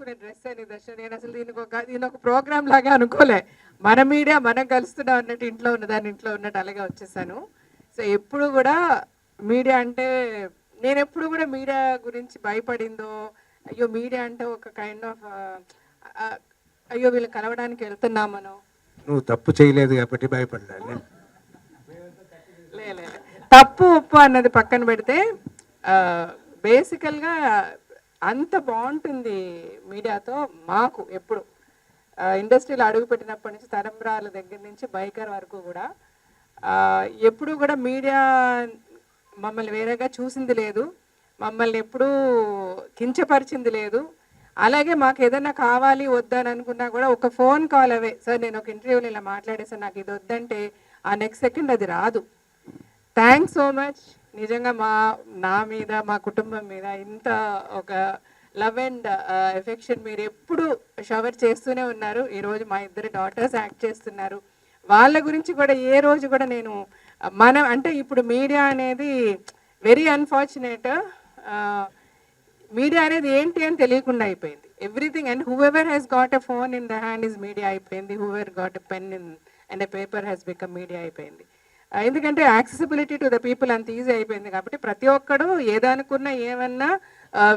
వేసుకునే డ్రెస్ అని దర్శనం. నేను అసలు దీని ఒక ప్రోగ్రామ్ లాగా అనుకోలే. మన మీడియా మనం కలుస్తున్నాం అన్నట్టు, ఇంట్లో ఉన్నదాన్ని ఇంట్లో ఉన్నట్టు అలాగే వచ్చేసాను. సో ఎప్పుడు కూడా మీడియా అంటే, నేను ఎప్పుడు కూడా మీడియా గురించి భయపడిందో, అయ్యో మీడియా అంటే ఒక కైండ్ ఆఫ్ అయ్యో వీళ్ళు కలవడానికి వెళ్తున్నామనో. నువ్వు తప్పు చేయలేదు కాబట్టి భయపడ్డాను. లేదు, తప్పు ఉప్పు అన్నది పక్కన పెడితే బేసికల్గా అంత బాగుంటుంది మీడియాతో. మాకు ఎప్పుడు ఇండస్ట్రీలో అడుగుపెట్టినప్పటి నుంచి తరంబ్రాల దగ్గర నుంచి బైకర్ వరకు కూడా ఎప్పుడు కూడా మీడియా మమ్మల్ని వేరేగా చూసింది లేదు, మమ్మల్ని ఎప్పుడూ కించపరిచింది లేదు. అలాగే మాకు ఏదైనా కావాలి వద్దని అనుకున్నా కూడా ఒక ఫోన్ కాల్ అవే, సార్ నేను ఒక ఇంటర్వ్యూలో ఇలా మాట్లాడేసాను నాకు ఇది వద్దంటే ఆ నెక్స్ట్ సెకండ్ అది రాదు. Thanks so much. నిజంగా నా మీద మా కుటుంబం మీద ఇంత ఒక లవ్ అండ్ ఎఫెక్షన్ మీరు ఎప్పుడు షవర్ చేస్తూనే ఉన్నారు. ఈరోజు మా ఇద్దరు డాటర్స్ యాక్ట్ చేస్తున్నారు. వాళ్ళ గురించి కూడా ఏ రోజు కూడా నేను మనం అంటే ఇప్పుడు మీడియా అనేది వెరీ అన్ఫార్చునేట్. మీడియా అనేది ఏంటి అని తెలియకుండా అయిపోయింది everything. And whoever has got a phone in the hand is media అయిపోయింది. Whoever got a pen in and a paper has become media అయిపోయింది. ఎందుకంటే యాక్సెసిబిలిటీ టు ద పీపుల్ అంత easy అయిపోయింది కాబట్టి ప్రతి ఒక్కడు ఏదనుకున్నా ఏమన్నా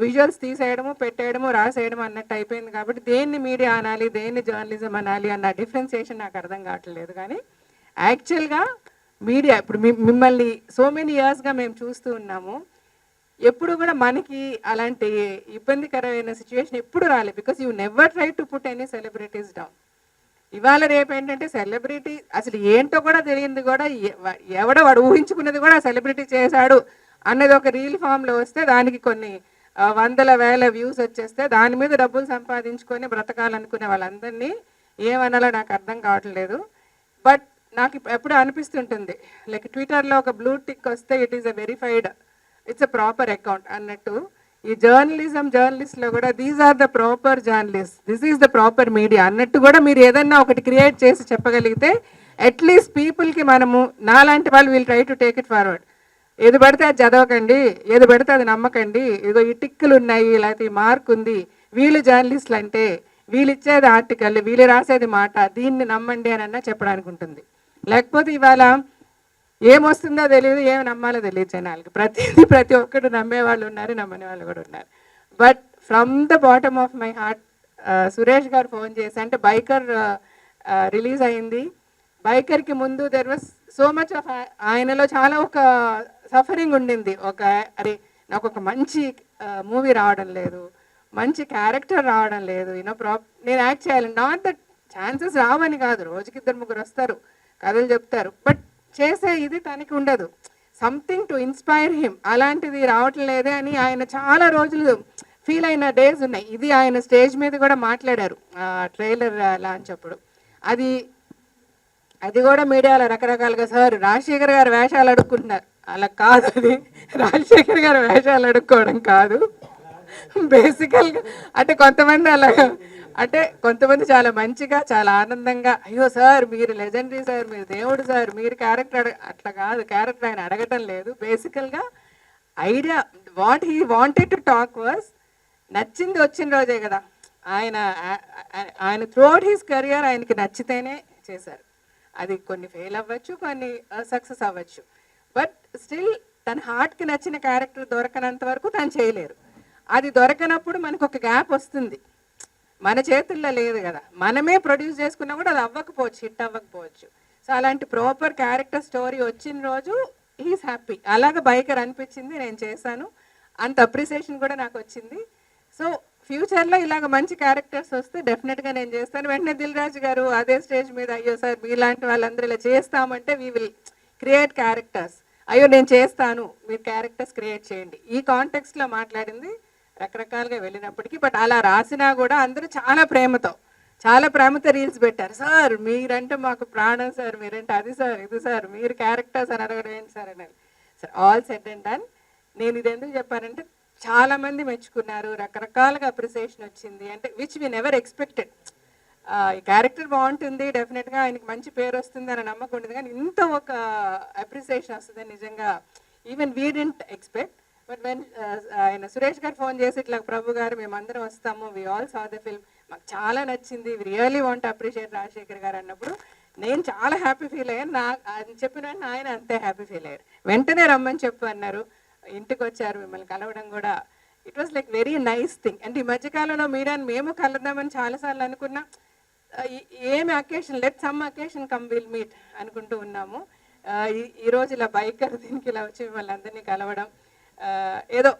విజువల్స్ తీసేయడము పెట్టేయడము రాసేయడం అన్నట్టు అయిపోయింది కాబట్టి దేన్ని మీడియా అనాలి దేన్ని జర్నలిజం అనాలి అన్న డిఫరెన్సియేషన్ నాకు అర్థం కావట్లేదు. కానీ యాక్చువల్గా మీడియా ఇప్పుడు మిమ్మల్ని సో మెనీ ఇయర్స్గా మేము చూస్తూ ఉన్నాము. ఎప్పుడు కూడా మనకి అలాంటి ఇబ్బందికరమైన సిచ్యువేషన్ ఎప్పుడు రాలేదు. Because you never try to put any celebrities down. ఇవాళ రేపు ఏంటంటే సెలబ్రిటీ అసలు ఏంటో కూడా తెలియంది కూడా ఎవడో వాడు ఊహించుకున్నది కూడా సెలబ్రిటీ చేశాడు అన్నది ఒక రీల్ ఫామ్లో వస్తే దానికి కొన్ని వందల వేల వ్యూస్ వచ్చేస్తే దాని మీద డబ్బులు సంపాదించుకొని బ్రతకాలనుకునే వాళ్ళందరినీ ఏమనాలో నాకు అర్థం కావట్లేదు. బట్ నాకు ఎప్పుడు అనిపిస్తుంటుంది లైక్ ట్విట్టర్లో ఒక బ్లూ టిక్ వస్తే it is a verified, it's a proper account అన్నట్టు ఈ జర్నలిస్ట్లో కూడా these are the proper journalist, this is the proper media అన్నట్టు కూడా మీరు ఏదన్నా ఒకటి క్రియేట్ చేసి చెప్పగలిగితే అట్లీస్ట్ పీపుల్కి మనము నాలాంటి వాళ్ళు we'll try to take it forward. ఏది పడితే అది చదవకండి, ఏది పడితే అది నమ్మకండి, ఏదో ఈ టిక్కులు ఉన్నాయి లేకపోతే ఈ మార్క్ ఉంది, వీళ్ళు జర్నలిస్టులు అంటే వీళ్ళు ఇచ్చేది ఆర్టికల్ వీళ్ళు రాసేది మాట, దీన్ని నమ్మండి అని అన్నా చెప్పడానికి ఉంటుంది. లేకపోతే ఇవాళ ఏమొస్తుందో తెలియదు, ఏమి నమ్మాలో తెలియదు జనాలకి. ప్రతి ఒక్కరు నమ్మే వాళ్ళు ఉన్నారు, నమ్మని వాళ్ళు కూడా ఉన్నారు. But from the bottom of my heart Suresh గారు ఫోన్ చేసి అంటే బైకర్ రిలీజ్ అయింది. బైకర్కి ముందు there was so much of ఆయనలో చాలా ఒక సఫరింగ్ ఉండింది. అరే నాకు ఒక మంచి మూవీ రావడం లేదు, మంచి క్యారెక్టర్ రావడం లేదు, నేను యాక్ట్ చేయాలి. నాట్ దట్ ఛాన్సెస్ రావని కాదు, రోజుకి 2-3 వస్తారు కథలు చెప్తారు, బట్ చేసే ఇది తనకి ఉండదు. సంథింగ్ టు ఇన్స్పైర్ హిమ్ అలాంటిది రావట్లేదే అని ఆయన చాలా రోజులు ఫీల్ అయిన డేస్ ఉన్నాయి. ఇది ఆయన స్టేజ్ మీద కూడా మాట్లాడారు ట్రైలర్ లాంచ్ అప్పుడు. అది కూడా మీడియాలో రకరకాలుగా సార్ రాజశేఖర్ గారు వేషాలు అడుక్కుంటున్నారు, అలా కాదు, అది రాజశేఖర్ గారు వేషాలు అడుక్కోవడం కాదు. బేసికల్గా అంటే కొంతమంది అలాగా అంటే కొంతమంది చాలా మంచిగా చాలా ఆనందంగా అయ్యో సార్ మీరు లెజెండరీ సార్, మీరు దేవుడు సార్, మీరు క్యారెక్టర్ అట్లా కాదు, క్యారెక్టర్ ఆయన అడగటం లేదు. బేసికల్గా idea what he wanted to talk was నచ్చింది వచ్చిన రోజే కదా. ఆయన త్రూఅవుట్ హిస్ కెరియర్ ఆయనకి నచ్చితేనే చేశారు. అది కొన్ని ఫెయిల్ అవ్వచ్చు, కొన్ని సక్సెస్ అవ్వచ్చు, బట్ స్టిల్ తన హార్ట్కి నచ్చిన క్యారెక్టర్ దొరకనంత వరకు తను చేయలేరు. అది దొరకనప్పుడు మనకు ఒక గ్యాప్ వస్తుంది, మన చేతుల్లో లేదు కదా, మనమే ప్రొడ్యూస్ చేసుకున్నా కూడా అది అవ్వకపోవచ్చు, హిట్ అవ్వకపోవచ్చు. సో అలాంటి ప్రాపర్ క్యారెక్టర్ స్టోరీ వచ్చిన రోజు హీస్ హ్యాపీ. అలాగ బైకర్ అనిపించింది, నేను చేశాను, అంత అప్రిసియేషన్ కూడా నాకు వచ్చింది. సో ఫ్యూచర్లో ఇలాగ మంచి క్యారెక్టర్స్ వస్తే డెఫినెట్గా నేను చేస్తాను. వెంటనే దిల్ రాజు గారు అదే స్టేజ్ మీద అయ్యో సార్ మీలాంటి వాళ్ళందరూ ఇలా చేస్తామంటే వీ విల్ క్రియేట్ క్యారెక్టర్స్, అయ్యో నేను చేస్తాను మీరు క్యారెక్టర్స్ క్రియేట్ చేయండి, ఈ కాంటెక్స్ట్లో మాట్లాడింది. రకరకాలుగా వెళ్ళినప్పటికీ బట్ అలా రాసినా కూడా అందరూ చాలా ప్రేమతో రీల్స్ పెట్టారు. సార్ మీరంటే మాకు ప్రాణం సార్, మీరంటే అది సార్ ఇది సార్, మీరు క్యారెక్టర్స్ అని అడగడం ఏంటి సార్ అని. Sir all set and done. నేను ఇది ఎందుకు చెప్పానంటే చాలామంది మెచ్చుకున్నారు, రకరకాలుగా అప్రిసియేషన్ వచ్చింది, అంటే విచ్ వి నెవర్ ఎక్స్పెక్టెడ్. ఈ క్యారెక్టర్ బాగుంటుంది, డెఫినెట్గా ఆయనకి మంచి పేరు వస్తుంది అని నమ్మకం ఉండేది, కానీ ఇంత ఒక అప్రిసియేషన్ వస్తుందని నిజంగా even we didn't expect. But when ఆయన సురేష్ గారు ఫోన్ చేసి ఇట్లా ప్రభు గారు మేమందరం వస్తాము, we all saw the film, మాకు చాలా నచ్చింది, we really want appreciate Rajasekhar garu అన్నప్పుడు నేను చాలా హ్యాపీ ఫీల్ అయ్యాను. ఆయన చెప్పిన వెంటనే ఆయన అంతే హ్యాపీ ఫీల్ అయ్యారు. వెంటనే రమ్మని చెప్పు అన్నారు, ఇంటికి వచ్చారు, మిమ్మల్ని కలవడం కూడా it was like very nice thing. అంటే ఈ మధ్యకాలంలో మీరని మేము కలుద్దామని చాలాసార్లు అనుకున్నా, ఏమి occasion let some occasion come will meet అనుకుంటూ ఉన్నాము. ఈరోజు ఇలా బైకర్ దీనికి ఇలా వచ్చి మిమ్మల్ని అందరినీ కలవడం, ఏదో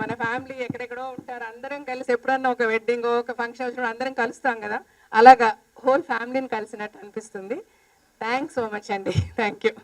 మన ఫ్యామిలీ ఎక్కడెక్కడో ఉంటారు, అందరం కలిసి ఎప్పుడన్నా ఒక వెడ్డింగ్ ఒక ఫంక్షన్ వచ్చినప్పుడు అందరం కలుస్తాం కదా, అలాగా హోల్ ఫ్యామిలీని కలిసినట్టు అనిపిస్తుంది. థ్యాంక్స్ సో మచ్ అండి. Thank you.